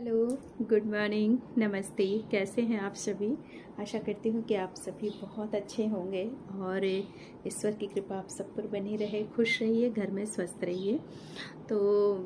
Hello, good morning, नमस्ते। कैसे हैं आप सभी? आशा करती हूँ कि आप सभी बहुत अच्छे होंगे और ईश्वर की कृपा आप सब पर बनी रहे। खुश रहिए, घर में स्वस्थ रहिए। तो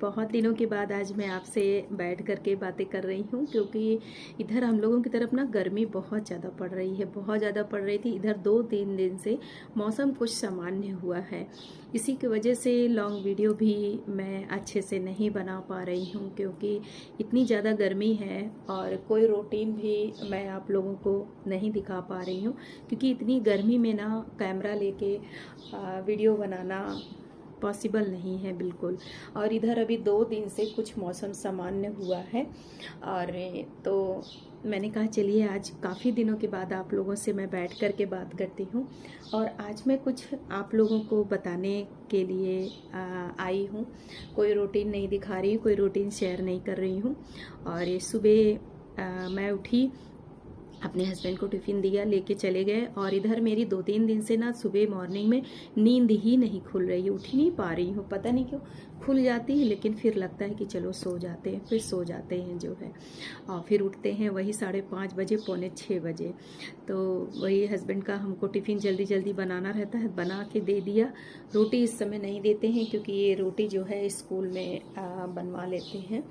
बहुत दिनों के बाद आज मैं आपसे बैठ कर के बातें कर रही हूँ, क्योंकि इधर हम लोगों की तरफ ना गर्मी बहुत ज़्यादा पड़ रही है, बहुत ज़्यादा पड़ रही थी। इधर 2-3 दिन से मौसम कुछ सामान्य हुआ है। इसी की वजह से लॉन्ग वीडियो भी मैं अच्छे से नहीं बना पा रही हूँ, क्योंकि इतनी ज़्यादा गर्मी है और कोई रूटीन भी मैं आप लोगों को नहीं दिखा पा रही हूँ, क्योंकि इतनी गर्मी में ना कैमरा लेके वीडियो बनाना पॉसिबल नहीं है बिल्कुल। और इधर अभी 2 दिन से कुछ मौसम सामान्य हुआ है। और तो मैंने कहा चलिए आज काफ़ी दिनों के बाद आप लोगों से मैं बैठ कर के बात करती हूँ, और आज मैं कुछ आप लोगों को बताने के लिए आई हूँ। कोई रूटीन नहीं दिखा रही हूँ, कोई रूटीन शेयर नहीं कर रही हूँ। और ये सुबह मैं उठी, अपने हस्बैंड को टिफ़िन दिया, लेके चले गए। और इधर मेरी 2-3 दिन से ना सुबह मॉर्निंग में नींद ही नहीं खुल रही है, उठ ही नहीं पा रही हूँ। पता नहीं क्यों खुल जाती है, लेकिन फिर लगता है कि चलो सो जाते हैं, फिर सो जाते हैं जो है। और फिर उठते हैं वही 5:30 बजे, पौने 6 बजे। तो वही हस्बैंड का हमको टिफ़िन जल्दी जल्दी बनाना रहता है, बना के दे दिया। रोटी इस समय नहीं देते हैं, क्योंकि ये रोटी जो है स्कूल में बनवा लेते हैं।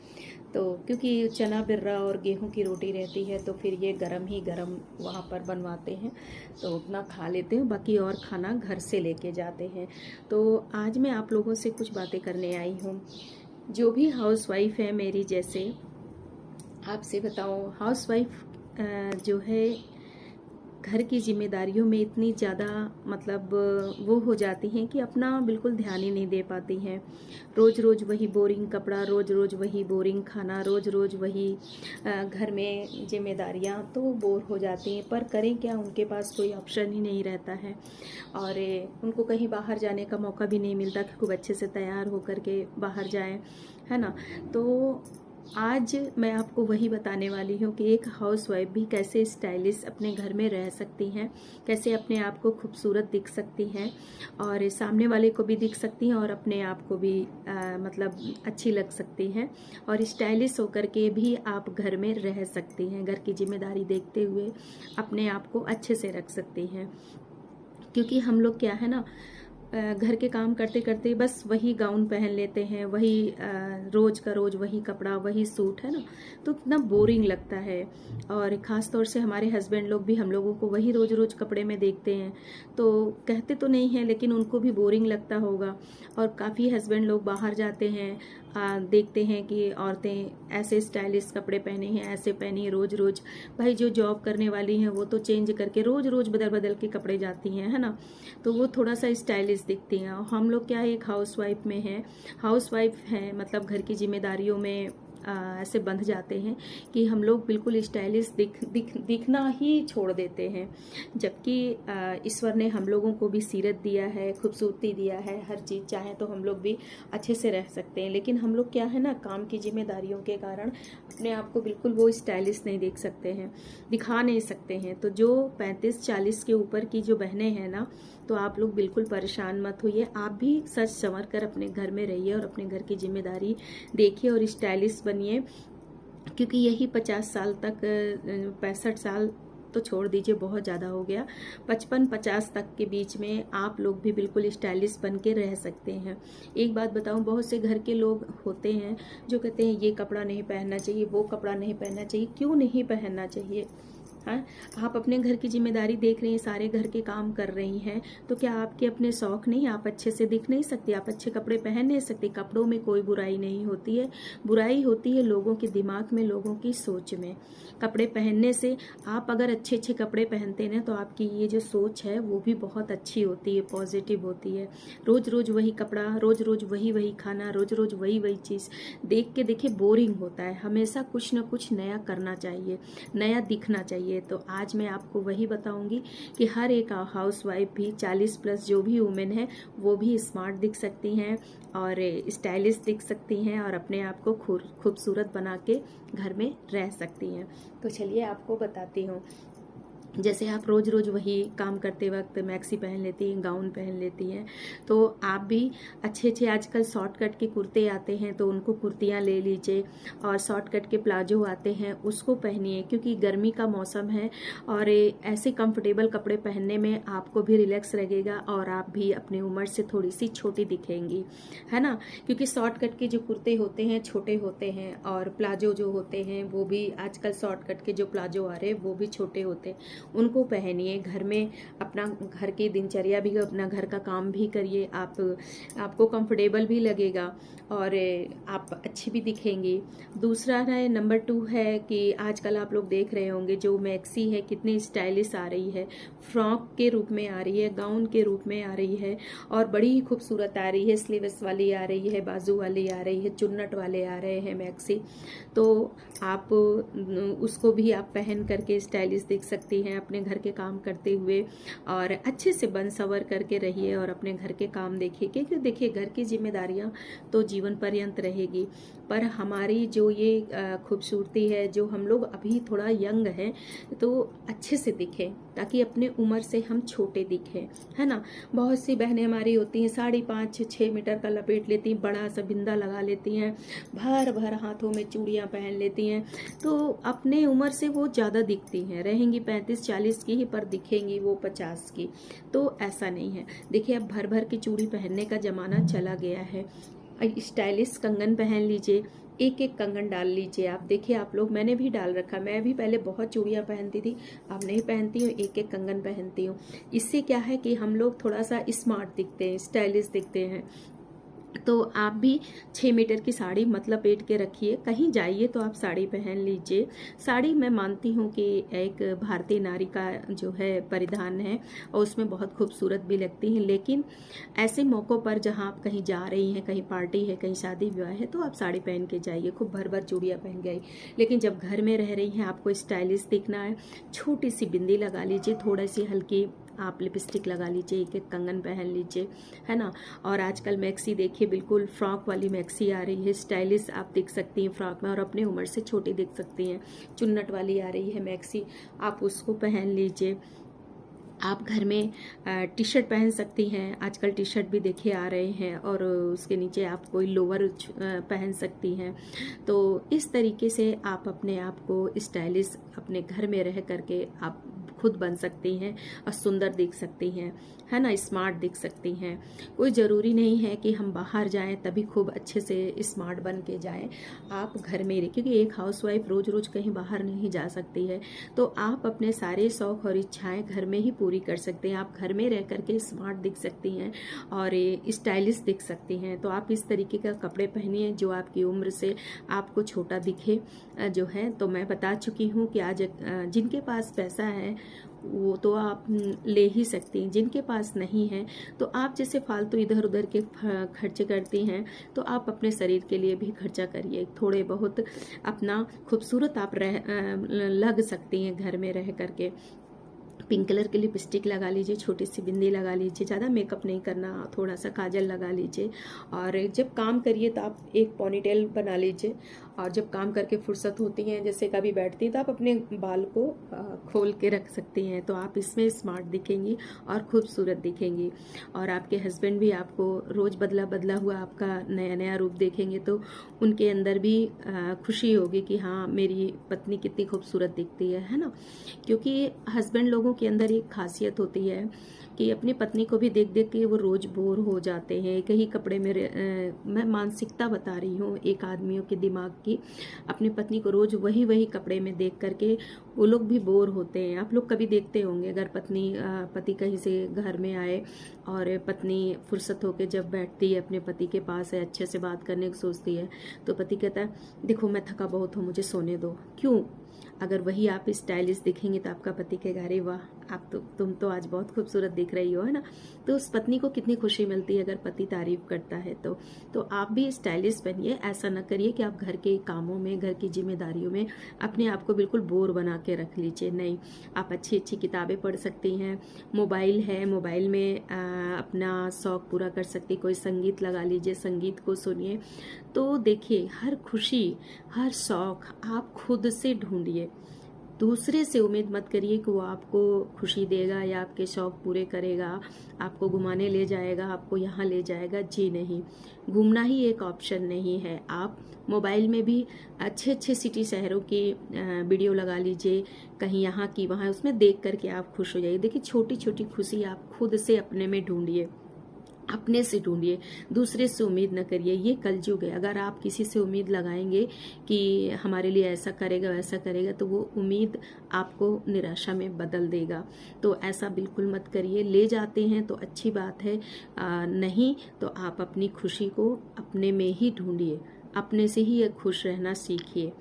तो क्योंकि चना बिर्रा और गेहूं की रोटी रहती है, तो फिर ये गरम ही गरम वहाँ पर बनवाते हैं, तो उतना खा लेते हैं। बाकी और खाना घर से लेके जाते हैं। तो आज मैं आप लोगों से कुछ बातें करने आई हूँ। जो भी हाउसवाइफ है मेरी जैसे, आपसे बताऊँ, हाउसवाइफ जो है घर की जिम्मेदारियों में इतनी ज़्यादा मतलब वो हो जाती हैं कि अपना बिल्कुल ध्यान ही नहीं दे पाती हैं। रोज़ रोज़ वही बोरिंग कपड़ा, रोज़ रोज़ वही बोरिंग खाना, रोज़ रोज़ वही घर में जिम्मेदारियां, तो बोर हो जाती हैं। पर करें क्या, उनके पास कोई ऑप्शन ही नहीं रहता है। और उनको कहीं बाहर जाने का मौका भी नहीं मिलता कि खूब अच्छे से तैयार होकर के बाहर जाएं, है ना। तो आज मैं आपको वही बताने वाली हूँ कि एक हाउसवाइफ भी कैसे स्टाइलिश अपने घर में रह सकती हैं, कैसे अपने आप को खूबसूरत दिख सकती हैं, और सामने वाले को भी दिख सकती हैं, और अपने आप को भी मतलब अच्छी लग सकती हैं। और स्टाइलिश होकर के भी आप घर में रह सकती हैं, घर की जिम्मेदारी देखते हुए अपने आप को अच्छे से रख सकती हैं। क्योंकि हम लोग क्या है ना, घर के काम करते करते बस वही गाउन पहन लेते हैं, वही रोज का रोज वही कपड़ा, वही सूट, है ना। तो इतना बोरिंग लगता है। और ख़ास तौर से हमारे हस्बैंड लोग भी हम लोगों को वही रोज रोज कपड़े में देखते हैं, तो कहते तो नहीं हैं, लेकिन उनको भी बोरिंग लगता होगा। और काफ़ी हस्बैंड लोग बाहर जाते हैं, देखते हैं कि औरतें ऐसे स्टाइलिश कपड़े पहने हैं, ऐसे पहनी है रोज रोज। भाई जो जॉब करने वाली हैं वो तो चेंज करके रोज रोज बदल बदल के कपड़े जाती हैं, है ना। तो वो थोड़ा सा स्टाइलिश दिखती हैं। और हम लोग क्या है, एक हाउसवाइफ में हैं, हाउसवाइफ हैं मतलब घर की जिम्मेदारियों में ऐसे बंध जाते हैं कि हम लोग बिल्कुल स्टाइलिश दिखना ही छोड़ देते हैं। जबकि ईश्वर ने हम लोगों को भी सीरत दिया है, खूबसूरती दिया है, हर चीज़ चाहे तो हम लोग भी अच्छे से रह सकते हैं। लेकिन हम लोग क्या है ना, काम की जिम्मेदारियों के कारण अपने आप को बिल्कुल वो स्टाइलिश नहीं देख सकते हैं, दिखा नहीं सकते हैं। तो जो 35-40 के ऊपर की जो बहनें हैं ना, तो आप लोग बिल्कुल परेशान मत होइए। आप भी सच संवर कर अपने घर में रहिए और अपने घर की जिम्मेदारी देखिए और स्टाइलिश बनिए। क्योंकि यही 50 साल तक, 65 साल तो छोड़ दीजिए, बहुत ज़्यादा हो गया, 55-50 तक के बीच में आप लोग भी बिल्कुल स्टाइलिश बन के रह सकते हैं। एक बात बताऊं, बहुत से घर के लोग होते हैं जो कहते हैं ये कपड़ा नहीं पहनना चाहिए, वो कपड़ा नहीं पहनना चाहिए। क्यों नहीं पहनना चाहिए? हाँ, आप अपने घर की जिम्मेदारी देख रही हैं, सारे घर के काम कर रही हैं, तो क्या आपके अपने शौक नहीं, आप अच्छे से दिख नहीं सकती, आप अच्छे कपड़े पहन नहीं सकती? कपड़ों में कोई बुराई नहीं होती है, बुराई होती है लोगों के दिमाग में, लोगों की सोच में। कपड़े पहनने से, आप अगर अच्छे अच्छे कपड़े पहनते हैं तो आपकी ये जो सोच है वो भी बहुत अच्छी होती है, पॉजिटिव होती है। रोज रोज वही कपड़ा, रोज रोज वही वही खाना, रोज रोज वही वही चीज़ देख के देखिए बोरिंग होता है। हमेशा कुछ ना कुछ नया करना चाहिए, नया दिखना चाहिए। तो आज मैं आपको वही बताऊंगी कि हर एक हाउसवाइफ भी, 40+ जो भी वुमेन है, वो भी स्मार्ट दिख सकती हैं और स्टाइलिश दिख सकती हैं, और अपने आप को खूबसूरत बना के घर में रह सकती हैं। तो चलिए आपको बताती हूँ। जैसे आप रोज़ रोज़ वही काम करते वक्त मैक्सी पहन लेती हैं, गाउन पहन लेती हैं, तो आप भी अच्छे अच्छे आजकल शॉर्टकट के कुर्ते आते हैं तो उनको कुर्तियाँ ले लीजिए, और शॉर्टकट के प्लाजो आते हैं उसको पहनिए, क्योंकि गर्मी का मौसम है और ऐसे कंफर्टेबल कपड़े पहनने में आपको भी रिलैक्स लगेगा और आप भी अपनी उम्र से थोड़ी सी छोटी दिखेंगी, है ना। क्योंकि शॉर्टकट के जो कुर्ते होते हैं छोटे होते हैं, और प्लाजो जो होते हैं वो भी आजकल शॉर्टकट के जो प्लाजो आ रहे हैं वो भी छोटे होते हैं, उनको पहनिए। घर में अपना घर की दिनचर्या भी, अपना घर का काम भी करिए, आपको कंफर्टेबल भी लगेगा और आप अच्छी भी दिखेंगी। दूसरा है, नंबर 2 है कि आजकल आप लोग देख रहे होंगे जो मैक्सी है कितनी स्टाइलिश आ रही है, फ्रॉक के रूप में आ रही है, गाउन के रूप में आ रही है और बड़ी ही खूबसूरत आ रही है। स्लीवलेस वाली आ रही है, बाजू वाली आ रही है, चुन्नट वाले आ रहे हैं मैक्सी, तो आप उसको भी आप पहन करके स्टाइलिश दिख सकती हैं अपने घर के काम करते हुए, और अच्छे से बन सवर करके रहिए और अपने घर के काम देखिए। क्योंकि देखिए घर की जिम्मेदारियां तो जीवन पर्यंत रहेगी, पर हमारी जो ये खूबसूरती है, जो हम लोग अभी थोड़ा यंग हैं तो अच्छे से दिखें, ताकि अपने उम्र से हम छोटे दिखें, है ना। बहुत सी बहनें हमारी होती हैं 5.5-6 मीटर का लपेट लेती हैं, बड़ा सा बिंदा लगा लेती हैं, भर भर हाथों में चूड़ियां पहन लेती हैं, तो अपने उम्र से वो ज़्यादा दिखती हैं, रहेंगी 35-40 की ही पर दिखेंगी वो 50 की। तो ऐसा नहीं है। देखिए अब भर भर की चूड़ी पहनने का ज़माना चला गया है। स्टाइलिश कंगन पहन लीजिए, एक एक कंगन डाल लीजिए। आप देखिए, आप लोग, मैंने भी डाल रखा, मैं भी पहले बहुत चूड़ियाँ पहनती थी, अब नहीं पहनती हूँ, एक एक कंगन पहनती हूँ। इससे क्या है कि हम लोग थोड़ा सा स्मार्ट दिखते हैं, स्टाइलिश दिखते हैं। तो आप भी 6 मीटर की साड़ी मत लपेट के रखिए, कहीं जाइए तो आप साड़ी पहन लीजिए। साड़ी मैं मानती हूँ कि एक भारतीय नारी का जो है परिधान है और उसमें बहुत खूबसूरत भी लगती हैं, लेकिन ऐसे मौक़ों पर जहाँ आप कहीं जा रही हैं, कहीं पार्टी है, कहीं शादी विवाह है, तो आप साड़ी पहन के जाइए, खूब भर भर चूड़ियाँ पहन गई। लेकिन जब घर में रह रही हैं, आपको स्टाइलिश दिखना है, छोटी सी बिंदी लगा लीजिए, थोड़ी सी हल्की आप लिपस्टिक लगा लीजिए, एक एक कंगन पहन लीजिए, है ना। और आजकल मैक्सी देखिए, बिल्कुल फ्रॉक वाली मैक्सी आ रही है, स्टाइलिश आप दिख सकती हैं फ्रॉक में और अपने उम्र से छोटी दिख सकती हैं। चुन्नट वाली आ रही है मैक्सी, आप उसको पहन लीजिए। आप घर में टी शर्ट पहन सकती हैं, आजकल टी शर्ट भी देखिए आ रहे हैं, और उसके नीचे आप कोई लोअर पहन सकती हैं। तो इस तरीके से आप अपने आप को स्टाइलिश अपने घर में रह करके आप खुद बन सकती हैं और सुंदर दिख सकती हैं, है ना, स्मार्ट दिख सकती हैं। कोई ज़रूरी नहीं है कि हम बाहर जाएं तभी खूब अच्छे से स्मार्ट बन के जाएं। आप घर में रहिए, क्योंकि एक हाउसवाइफ रोज रोज कहीं बाहर नहीं जा सकती है, तो आप अपने सारे शौक और इच्छाएं घर में ही पूरी कर सकते हैं। आप घर में रह करके स्मार्ट दिख सकती हैं और स्टाइलिश दिख सकती हैं। तो आप इस तरीके का कपड़े पहनिए जो आपकी उम्र से आपको छोटा दिखे जो है। तो मैं बता चुकी हूँ कि आज जिनके पास पैसा है वो तो आप ले ही सकती हैं, जिनके पास नहीं है तो आप जैसे फालतू इधर उधर के खर्चे करती हैं, तो आप अपने शरीर के लिए भी खर्चा करिए, थोड़े बहुत अपना खूबसूरत आप लग सकती हैं घर में रह करके। पिंक कलर की लिपस्टिक लगा लीजिए, छोटी सी बिंदी लगा लीजिए, ज़्यादा मेकअप नहीं करना, थोड़ा सा काजल लगा लीजिए, और जब काम करिए तो आप एक पोनीटेल बना लीजिए, और जब काम करके फुर्सत होती हैं, जैसे कभी बैठती हैं, तो आप अपने बाल को खोल के रख सकती हैं, तो आप इसमें स्मार्ट दिखेंगी और खूबसूरत दिखेंगी। और आपके हस्बैंड भी आपको रोज़ बदला बदला हुआ आपका नया नया रूप देखेंगे, तो उनके अंदर भी खुशी होगी कि हाँ मेरी पत्नी कितनी खूबसूरत दिखती है ना। क्योंकि हस्बैंड लोगों के अंदर एक खासियत होती है कि अपनी पत्नी को भी देख देख के वो रोज बोर हो जाते हैं, एक ही कपड़े में मैं मानसिकता बता रही हूँ एक आदमियों के दिमाग की, अपनी पत्नी को रोज वही वही कपड़े में देख करके वो लोग भी बोर होते हैं। आप लोग कभी देखते होंगे, अगर पति कहीं से घर में आए और पत्नी फुर्सत होकर जब बैठती है अपने पति के पास है, अच्छे से बात करने की सोचती है, तो पति कहता है देखो मैं थका बहुत हूँ, मुझे सोने दो। क्यों? अगर वही आप स्टाइलिश दिखेंगे तो आपका पति कहेगा अरे वाह आप तुम तो आज बहुत खूबसूरत दिख रही हो, है ना। तो उस पत्नी को कितनी खुशी मिलती है अगर पति तारीफ करता है तो आप भी स्टाइलिश बनिए। ऐसा न करिए कि आप घर के कामों में, घर की जिम्मेदारियों में अपने आप को बिल्कुल बोर बना के रख लीजिए। नहीं, आप अच्छी अच्छी किताबें पढ़ सकती हैं, मोबाइल है, मोबाइल में अपना शौक पूरा कर सकती, कोई संगीत लगा लीजिए, संगीत को सुनिए। तो देखिए हर खुशी, हर शौक आप खुद से ढूंढिए, दूसरे से उम्मीद मत करिए कि वो आपको खुशी देगा या आपके शौक पूरे करेगा, आपको घुमाने ले जाएगा, आपको यहाँ ले जाएगा। जी नहीं, घूमना ही एक ऑप्शन नहीं है। आप मोबाइल में भी अच्छे अच्छे सिटी शहरों की वीडियो लगा लीजिए, कहीं यहाँ की वहाँ, उसमें देख करके आप खुश हो जाइए। देखिए छोटी छोटी खुशी आप खुद से अपने में ढूंढिए, अपने से ढूंढिए, दूसरे से उम्मीद न करिए। ये कलयुग है। अगर आप किसी से उम्मीद लगाएंगे कि हमारे लिए ऐसा करेगा वैसा करेगा, तो वो उम्मीद आपको निराशा में बदल देगा। तो ऐसा बिल्कुल मत करिए। ले जाते हैं तो अच्छी बात है, नहीं तो आप अपनी खुशी को अपने में ही ढूंढिए, अपने से ही खुश रहना सीखिए।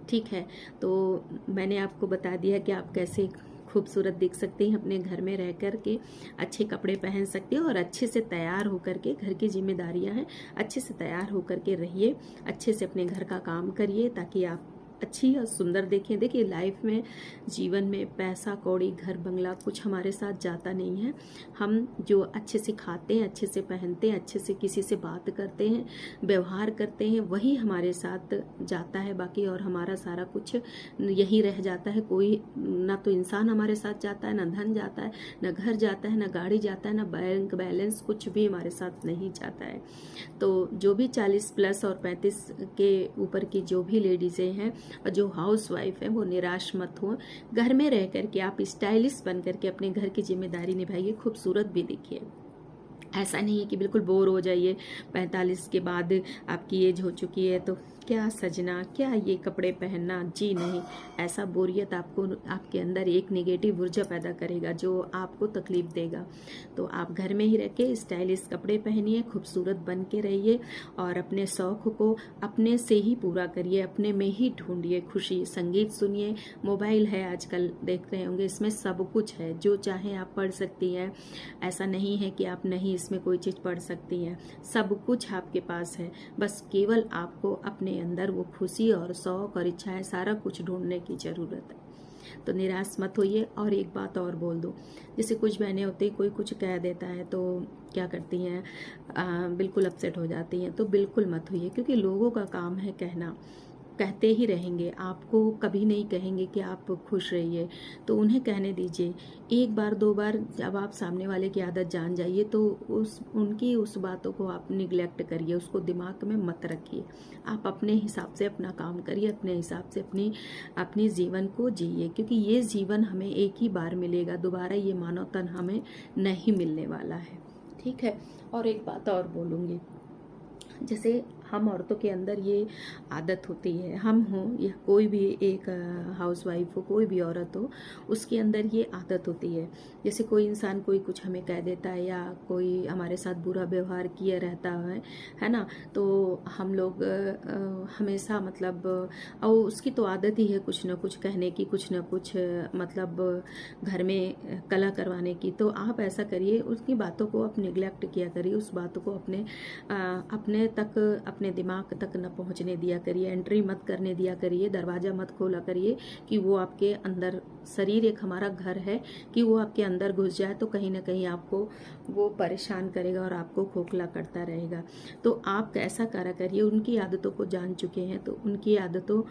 ठीक है, तो मैंने आपको बता दिया कि आप कैसे खूबसूरत दिख सकते हैं अपने घर में रह कर के, अच्छे कपड़े पहन सकते हो और अच्छे से तैयार होकर के, घर की जिम्मेदारियां हैं, अच्छे से तैयार होकर के रहिए, अच्छे से अपने घर का काम करिए ताकि आप अच्छी और सुंदर देखें। देखिए लाइफ में, जीवन में पैसा कौड़ी घर बंगला कुछ हमारे साथ जाता नहीं है। हम जो अच्छे से खाते हैं, अच्छे से पहनते हैं, अच्छे से किसी से बात करते हैं, व्यवहार करते हैं, वही हमारे साथ जाता है बाकी, और हमारा सारा कुछ यहीं रह जाता है। कोई ना तो इंसान हमारे साथ जाता है, ना धन जाता है, ना घर जाता है, ना गाड़ी जाता है, ना बैंक बैलेंस, कुछ भी हमारे साथ नहीं जाता है। तो जो भी 40 प्लस और 35 के ऊपर की जो भी लेडीजें हैं और जो हाउस वाइफ है, वो निराश मत हो। घर में रह करके आप स्टाइलिश बन करके अपने घर की जिम्मेदारी निभाइए, खूबसूरत भी दिखिए। ऐसा नहीं है कि बिल्कुल बोर हो जाइए, 45 के बाद आपकी एज हो चुकी है तो क्या सजना, क्या ये कपड़े पहनना। जी नहीं, ऐसा बोरियत आपको आपके अंदर एक नेगेटिव ऊर्जा पैदा करेगा जो आपको तकलीफ देगा। तो आप घर में ही रह के स्टाइलिश कपड़े पहनिए, खूबसूरत बन के रहिए और अपने शौक को अपने से ही पूरा करिए, अपने में ही ढूंढिए खुशी। संगीत सुनिए, मोबाइल है आजकल देख रहे होंगे, इसमें सब कुछ है, जो चाहे आप पढ़ सकती हैं। ऐसा नहीं है कि आप नहीं इसमें कोई चीज़ पढ़ सकती हैं, सब कुछ आपके पास है। बस केवल आपको अपने अंदर वो खुशी और शौक और इच्छाएं सारा कुछ ढूंढने की जरूरत है। तो निराश मत होइए। और एक बात और बोल दो, जैसे कुछ बहनें होती हैं, कोई कुछ कह देता है तो क्या करती हैं, बिल्कुल अपसेट हो जाती हैं। तो बिल्कुल मत होइए, क्योंकि लोगों का काम है कहना, कहते ही रहेंगे, आपको कभी नहीं कहेंगे कि आप खुश रहिए। तो उन्हें कहने दीजिए। एक बार दो बार जब आप सामने वाले की आदत जान जाइए तो उनकी उस बातों को आप निगलेक्ट करिए, उसको दिमाग में मत रखिए। आप अपने हिसाब से अपना काम करिए, अपने हिसाब से अपनी जीवन को जिए, क्योंकि ये जीवन हमें एक ही बार मिलेगा, दोबारा ये मानव तन हमें नहीं मिलने वाला है। ठीक है। और एक बात और बोलूँगी, जैसे हम औरतों के अंदर ये आदत होती है, हम हों या कोई भी एक हाउसवाइफ हो, कोई भी औरत हो, उसके अंदर ये आदत होती है। जैसे कोई इंसान कोई कुछ हमें कह देता है या कोई हमारे साथ बुरा व्यवहार किया रहता है ना, तो हम लोग हमेशा मतलब, और उसकी तो आदत ही है कुछ ना कुछ कहने की, कुछ ना कुछ मतलब घर में कला करवाने की। तो आप ऐसा करिए, उसकी बातों को आप निगलेक्ट किया करिए, उस बातों को अपने तक, अपने दिमाग तक न पहुंचने दिया करिए, एंट्री मत करने दिया करिए, दरवाजा मत खोला करिए कि वो आपके अंदर, शरीर एक हमारा घर है, कि वो आपके अंदर घुस जाए तो कहीं ना कहीं आपको वो परेशान करेगा और आपको खोखला करता रहेगा। तो आप ऐसा करा करिए, उनकी आदतों को जान चुके हैं तो उनकी आदतों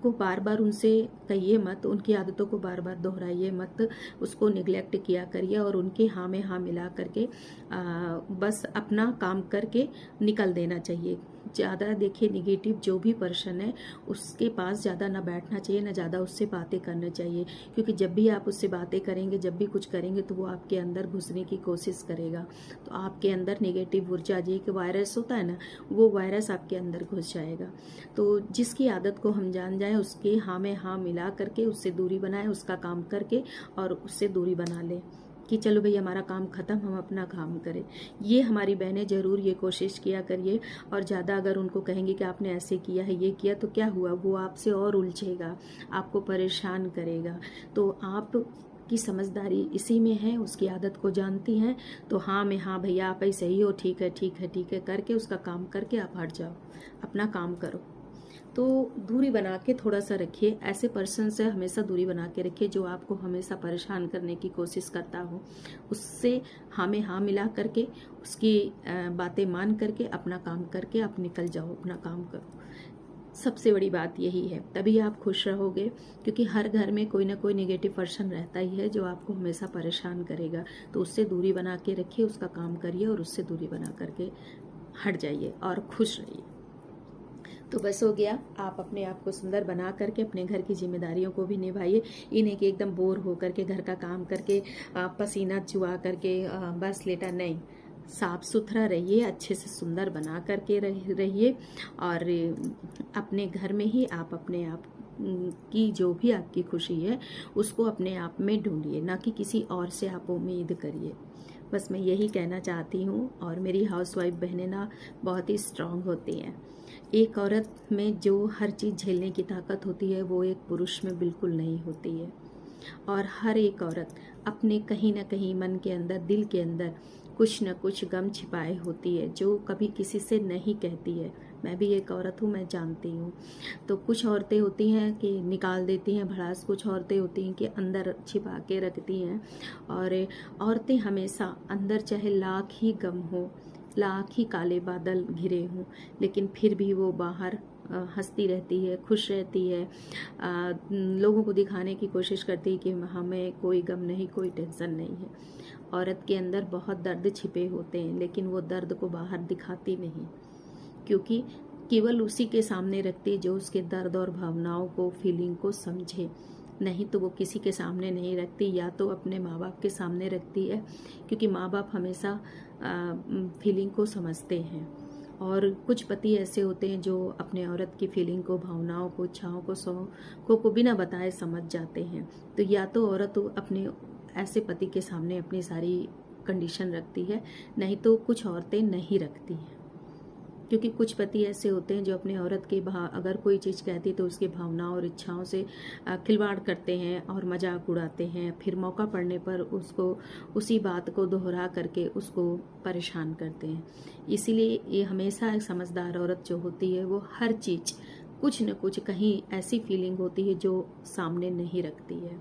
को बार बार उनसे कहिए मत, उनकी आदतों को बार बार दोहराइए मत, उसको निगलेक्ट किया करिए और उनके हाँ में हाँ मिला करके बस अपना काम करके निकल देना चाहिए। ज़्यादा देखिए निगेटिव जो भी पर्सन है उसके पास ज़्यादा ना बैठना चाहिए, ना ज़्यादा उससे बातें करना चाहिए, क्योंकि जब भी आप उससे बातें करेंगे, जब भी कुछ करेंगे तो वो आपके अंदर घुसने की कोशिश करेगा। तो आपके अंदर नेगेटिव ऊर्जा, जो कि वायरस होता है ना, वो वायरस आपके अंदर घुस जाएगा। तो जिसकी आदत को हम जान जाएं, उसके हाँ में हाँ मिला करके उससे दूरी बनाएं, उसका काम करके और उससे दूरी बना लें कि चलो भाई हमारा काम खत्म, हम अपना काम करें। ये हमारी बहनें जरूर ये कोशिश किया करिए। और ज़्यादा अगर उनको कहेंगे कि आपने ऐसे किया है, ये किया, तो क्या हुआ, वो आपसे और उलझेगा, आपको परेशान करेगा। तो आप की समझदारी इसी में है, उसकी आदत को जानती हैं तो हाँ में हाँ, भैया आप ऐसे ही हो, ठीक है ठीक है ठीक है करके उसका काम करके आप हट जाओ, अपना काम करो। तो दूरी बना के थोड़ा सा रखिए, ऐसे पर्सन से हमेशा दूरी बना के रखिए जो आपको हमेशा परेशान करने की कोशिश करता हो। उससे हाँ में हाँ मिला करके, उसकी बातें मान करके अपना काम करके आप निकल जाओ, अपना काम करो। सबसे बड़ी बात यही है, तभी आप खुश रहोगे, क्योंकि हर घर में कोई ना कोई नेगेटिव पर्सन रहता ही है जो आपको हमेशा परेशान करेगा। तो उससे दूरी बना के रखिए, उसका काम करिए और उससे दूरी बना करके हट जाइए और खुश रहिए। तो बस हो गया। आप अपने आप को सुंदर बना करके अपने घर की जिम्मेदारियों को भी निभाइए। इन्हें कि एकदम बोर हो करके घर का काम करके पसीना चुआ करके बस लेटा नहीं, साफ सुथरा रहिए, अच्छे से सुंदर बना करके रहिए और अपने घर में ही आप अपने आप की जो भी आपकी खुशी है उसको अपने आप में ढूंढिए, ना कि किसी और से आप उम्मीद करिए। बस मैं यही कहना चाहती हूँ। और मेरी हाउसवाइफ बहनें ना बहुत ही स्ट्रांग होती हैं। एक औरत में जो हर चीज़ झेलने की ताकत होती है वो एक पुरुष में बिल्कुल नहीं होती है। और हर एक औरत अपने कहीं ना कहीं मन के अंदर, दिल के अंदर कुछ न कुछ गम छिपाए होती है जो कभी किसी से नहीं कहती है। मैं भी एक औरत हूँ, मैं जानती हूँ। तो कुछ औरतें होती हैं कि निकाल देती हैं भड़ास, कुछ औरतें होती हैं कि अंदर छिपा के रखती हैं। और औरतें हमेशा अंदर चाहे लाख ही गम हो, लाख ही काले बादल घिरे हों, लेकिन फिर भी वो बाहर हंसती रहती है, खुश रहती है, लोगों को दिखाने की कोशिश करती है कि हमें कोई गम नहीं, कोई टेंशन नहीं है। औरत के अंदर बहुत दर्द छिपे होते हैं, लेकिन वो दर्द को बाहर दिखाती नहीं, क्योंकि केवल उसी के सामने रखती है जो उसके दर्द और भावनाओं को, फीलिंग को समझे। नहीं तो वो किसी के सामने नहीं रखती, या तो अपने माँ बाप के सामने रखती है, क्योंकि माँ बाप हमेशा फीलिंग को समझते हैं। और कुछ पति ऐसे होते हैं जो अपने औरत की फीलिंग को, भावनाओं को, इच्छाओं को, शौकों को बिना बताए समझ जाते हैं। तो या तो औरत अपने ऐसे पति के सामने अपनी सारी कंडीशन रखती है, नहीं तो कुछ औरतें नहीं रखती हैं। क्योंकि कुछ पति ऐसे होते हैं जो अपने औरत के अगर कोई चीज़ कहती तो उसकी भावनाओं और इच्छाओं से खिलवाड़ करते हैं और मजाक उड़ाते हैं, फिर मौका पड़ने पर उसको उसी बात को दोहरा करके उसको परेशान करते हैं। इसीलिए ये हमेशा एक समझदार औरत जो होती है वो हर चीज़ कुछ न कुछ कहीं ऐसी फीलिंग होती है जो सामने नहीं रखती है।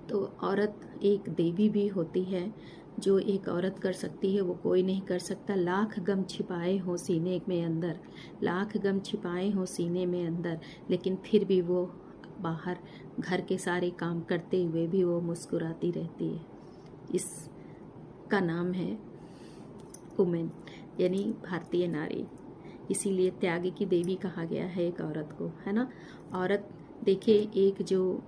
तो औरत एक देवी भी होती है। जो एक औरत कर सकती है वो कोई नहीं कर सकता। लाख गम छिपाए हो सीने में अंदर, लाख गम छिपाए हो सीने में अंदर, लेकिन फिर भी वो बाहर घर के सारे काम करते हुए भी वो मुस्कुराती रहती है। इसका नाम है वुमेन, यानी भारतीय नारी। इसीलिए त्याग की देवी कहा गया है एक औरत को, है ना। औरत देखिए, एक जो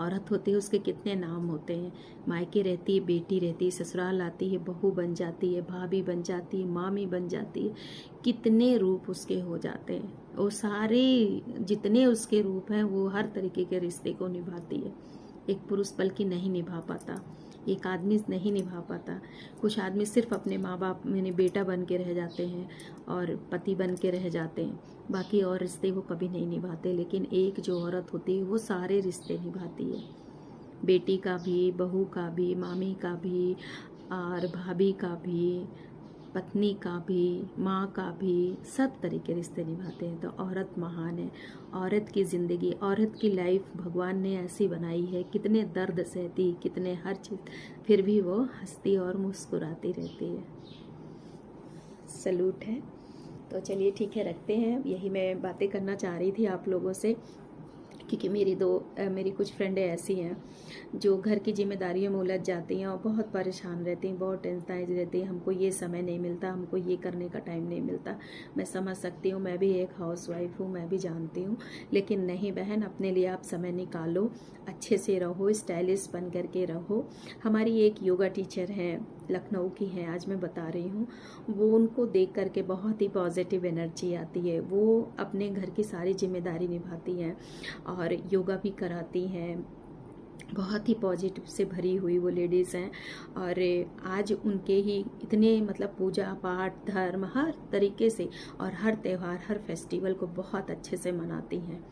औरत होती है उसके कितने नाम होते हैं। मायके रहती है, बेटी रहती है, ससुराल आती है, बहू बन जाती है, भाभी बन जाती है, मामी बन जाती है। कितने रूप उसके हो जाते हैं। वो सारे जितने उसके रूप हैं वो हर तरीके के रिश्ते को निभाती है। एक पुरुष बल्कि नहीं निभा पाता, एक आदमी नहीं निभा पाता। कुछ आदमी सिर्फ अपने माँ बाप में बेटा बन के रह जाते हैं और पति बन के रह जाते हैं, बाकी और रिश्ते वो कभी नहीं निभाते। लेकिन एक जो औरत होती है वो सारे रिश्ते निभाती है, बेटी का भी, बहू का भी, मामी का भी, और भाभी का भी, पत्नी का भी, माँ का भी, सब तरीके रिश्ते निभाते हैं। तो औरत महान है। औरत की ज़िंदगी, औरत की लाइफ भगवान ने ऐसी बनाई है, कितने दर्द सहती, कितने हर चीज़, फिर भी वो हंसती और मुस्कुराती रहती है। सलूट है। तो चलिए ठीक है, रखते हैं। यही मैं बातें करना चाह रही थी आप लोगों से, क्योंकि मेरी कुछ फ्रेंडें ऐसी हैं जो घर की जिम्मेदारियों में उलझ जाती हैं और बहुत परेशान रहती हैं, बहुत टेंशन रहती है। हमको ये समय नहीं मिलता, हमको ये करने का टाइम नहीं मिलता। मैं समझ सकती हूँ, मैं भी एक हाउसवाइफ हूँ, मैं भी जानती हूँ। लेकिन नहीं बहन, अपने लिए आप समय निकालो, अच्छे से रहो, स्टाइलिश बन करके रहो। हमारी एक योगा टीचर हैं, लखनऊ की हैं, आज मैं बता रही हूँ, वो उनको देख करके बहुत ही पॉजिटिव एनर्जी आती है। वो अपने घर की सारी जिम्मेदारी निभाती हैं और योगा भी कराती हैं। बहुत ही पॉजिटिव से भरी हुई वो लेडीज़ हैं। और आज उनके ही इतने मतलब पूजा पाठ, धर्म, हर तरीके से और हर त्यौहार, हर फेस्टिवल को बहुत अच्छे से मनाती हैं।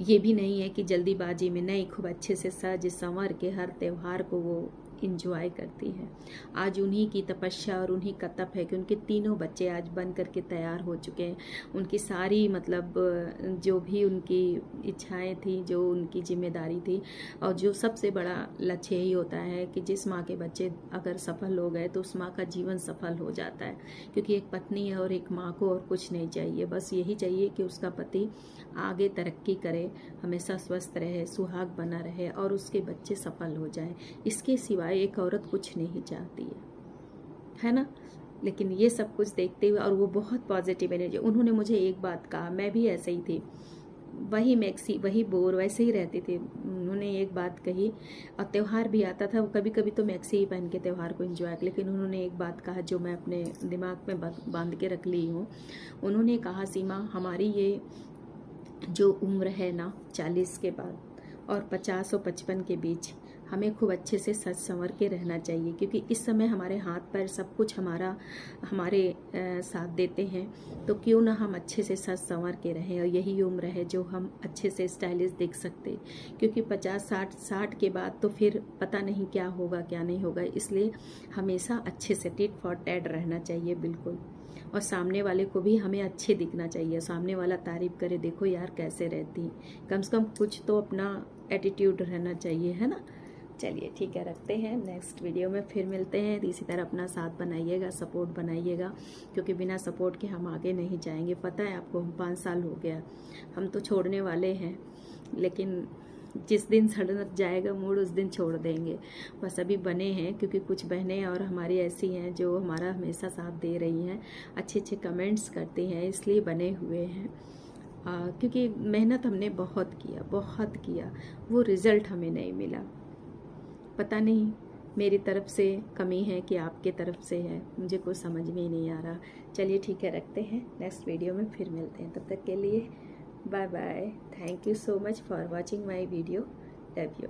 ये भी नहीं है कि जल्दीबाजी में, नहीं, खूब अच्छे से सज संवर के हर त्यौहार को वो इंजॉय करती हैं। आज उन्हीं की तपस्या और उन्हीं का तप है कि उनके तीनों बच्चे आज बन करके तैयार हो चुके हैं। उनकी सारी मतलब जो भी उनकी इच्छाएं थी, जो उनकी जिम्मेदारी थी, और जो सबसे बड़ा लक्ष्य यही होता है कि जिस माँ के बच्चे अगर सफल हो गए तो उस माँ का जीवन सफल हो जाता है। क्योंकि एक पत्नी है और एक माँ को और कुछ नहीं चाहिए, बस यही चाहिए कि उसका पति आगे तरक्की करे, हमेशा स्वस्थ रहे, सुहाग बना रहे और उसके बच्चे सफल हो जाए। इसके सिवाय एक औरत कुछ नहीं चाहती है ना। लेकिन ये सब कुछ देखते हुए, और वो बहुत पॉजिटिव एनर्जी, उन्होंने मुझे एक बात कहा, मैं भी ऐसे ही थी, वही मैक्सी वही बोर वैसे ही रहती थी। उन्होंने एक बात कही, और त्यौहार भी आता था, कभी कभी तो मैक्सी ही पहन के त्यौहार को एंजॉय, लेकिन उन्होंने एक बात कहा जो मैं अपने दिमाग में बांध के रख ली हूँ। उन्होंने कहा, सीमा, हमारी ये जो उम्र है ना 40 के बाद और 50 और 55 के बीच, हमें खूब अच्छे से सज संवर के रहना चाहिए, क्योंकि इस समय हमारे हाथ पैर सब कुछ हमारे साथ देते हैं। तो क्यों ना हम अच्छे से सज संवर के रहें, और यही उम्र है जो हम अच्छे से स्टाइलिश दिख सकते। क्योंकि 50-60 के बाद तो फिर पता नहीं क्या होगा क्या नहीं होगा, इसलिए हमेशा अच्छे से टिट फॉर टैट रहना चाहिए बिल्कुल। और सामने वाले को भी हमें अच्छे दिखना चाहिए, सामने वाला तारीफ करे, देखो यार कैसे रहती, कम से कम कुछ तो अपना एटीट्यूड रहना चाहिए, है ना। चलिए ठीक है, रखते हैं, नेक्स्ट वीडियो में फिर मिलते हैं। इसी तरह अपना साथ बनाइएगा, सपोर्ट बनाइएगा, क्योंकि बिना सपोर्ट के हम आगे नहीं जाएंगे। पता है आपको, हम 5 साल हो गया, हम तो छोड़ने वाले हैं, लेकिन जिस दिन सड़क जाएगा मूड उस दिन छोड़ देंगे। बस अभी बने हैं, क्योंकि कुछ बहनें और हमारी ऐसी हैं जो हमारा हमेशा साथ दे रही हैं, अच्छे अच्छे कमेंट्स करती हैं, इसलिए बने हुए हैं। क्योंकि मेहनत हमने बहुत किया, वो रिज़ल्ट हमें नहीं मिला। पता नहीं मेरी तरफ से कमी है कि आपके तरफ से है, मुझे कुछ समझ में ही नहीं आ रहा। चलिए ठीक है, रखते हैं, नेक्स्ट वीडियो में फिर मिलते हैं। तब तक के लिए bye bye. Thank you so much for watching my video. Love you.